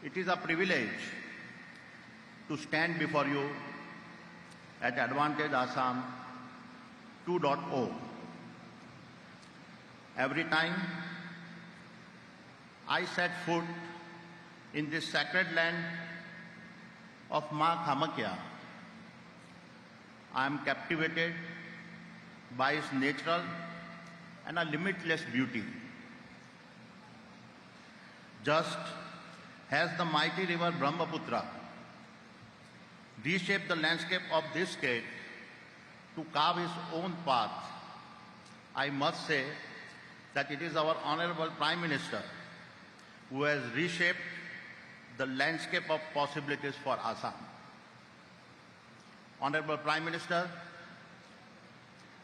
It is a privilege to stand before you at Advantage Assam 2.0. Every time I set foot in this sacred land of Ma Kamakya, I am captivated by its natural and a limitless beauty. Just as the mighty river Brahmaputra reshaped the landscape of this state to carve its own path, I must say that it is our Honorable Prime Minister who has reshaped the landscape of possibilities for Assam. Honorable Prime Minister,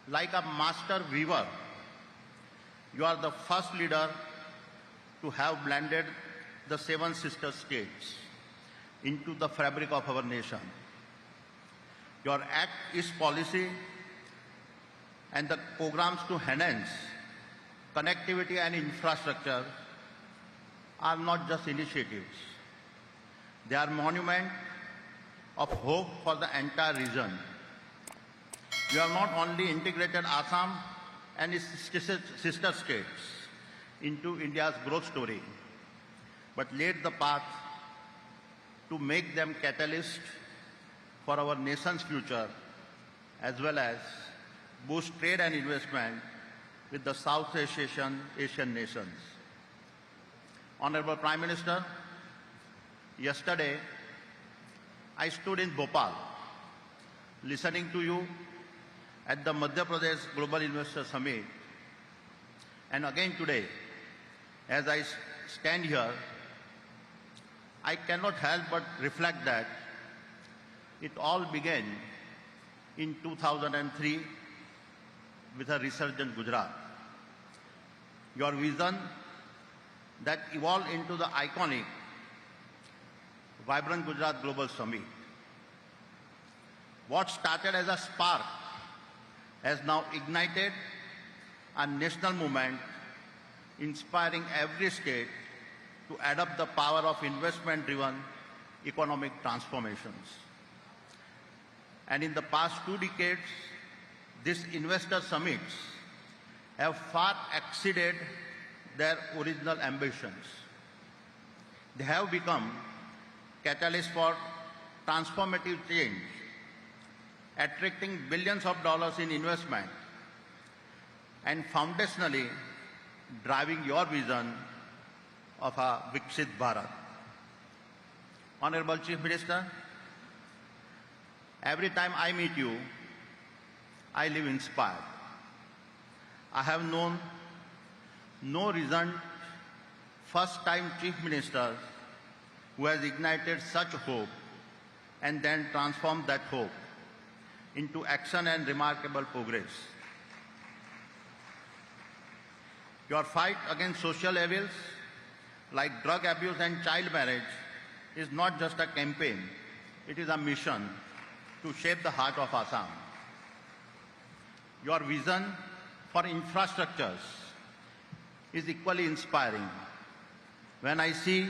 like a master weaver, you are the first leader to have blended the seven sister states into the fabric of our nation. Your Act East policy and the programs to enhance connectivity and infrastructure are not just initiatives. They are monument of hope for the entire region. You have not only integrated Assam and its sister states into India's growth story, but laid the path to make them catalyst for our nation's future, as well as boost trade and investment with the South Asian nations. Honorable Prime Minister, yesterday I stood in Bhopal listening to you at the Madhya Pradesh Global Investor Summit, and again today, as I stand here, I cannot help but reflect that it all began in 2003 with a resurgent Gujarat. Your vision that evolved into the iconic Vibrant Gujarat Global Summit. What started as a spark has now ignited a national movement inspiring every state to adopt the power of investment-driven economic transformations. And in the past 2 decades, these investor summits have far exceeded their original ambitions. They have become catalysts for transformative change, attracting billions of dollars in investment and foundationally driving your vision of a Viksit Bharat. Honorable Chief Minister, every time I meet you, I live inspired. I have known no recent first-time Chief Minister who has ignited such hope and then transformed that hope into action and remarkable progress. Your fight against social evils like drug abuse and child marriage is not just a campaign, it is a mission to shape the heart of Assam. Your vision for infrastructures is equally inspiring. When I see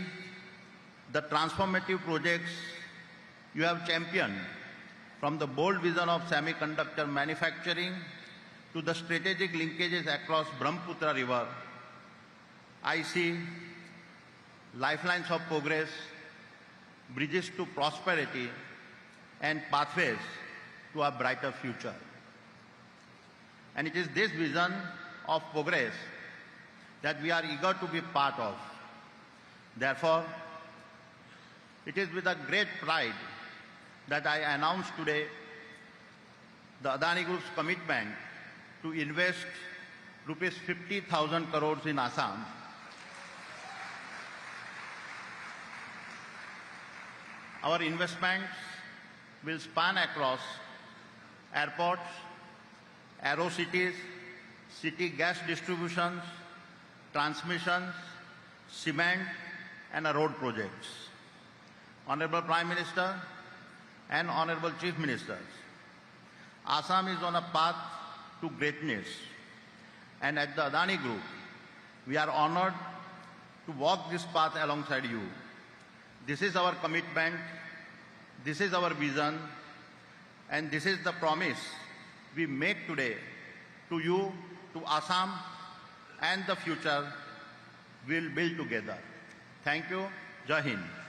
the transformative projects you have championed, from the bold vision of semiconductor manufacturing to the strategic linkages across Brahmaputra River, I see lifelines of progress, bridges to prosperity, and pathways to a brighter future. And it is this vision of progress that we are eager to be part of. Therefore, it is with a great pride that I announce today the Adani Group's commitment to invest rupees 50,000 crores in Assam. Our investments will span across airports, aerocities, city gas distributions, transmissions, cement, and road projects. Honorable Prime Minister and Honorable Chief Ministers, Assam is on a path to greatness, and at the Adani Group, we are honored to walk this path alongside you. This is our commitment, this is our vision, and this is the promise we make today to you, to Assam, and the future we'll build together. Thank you. Jai Hind.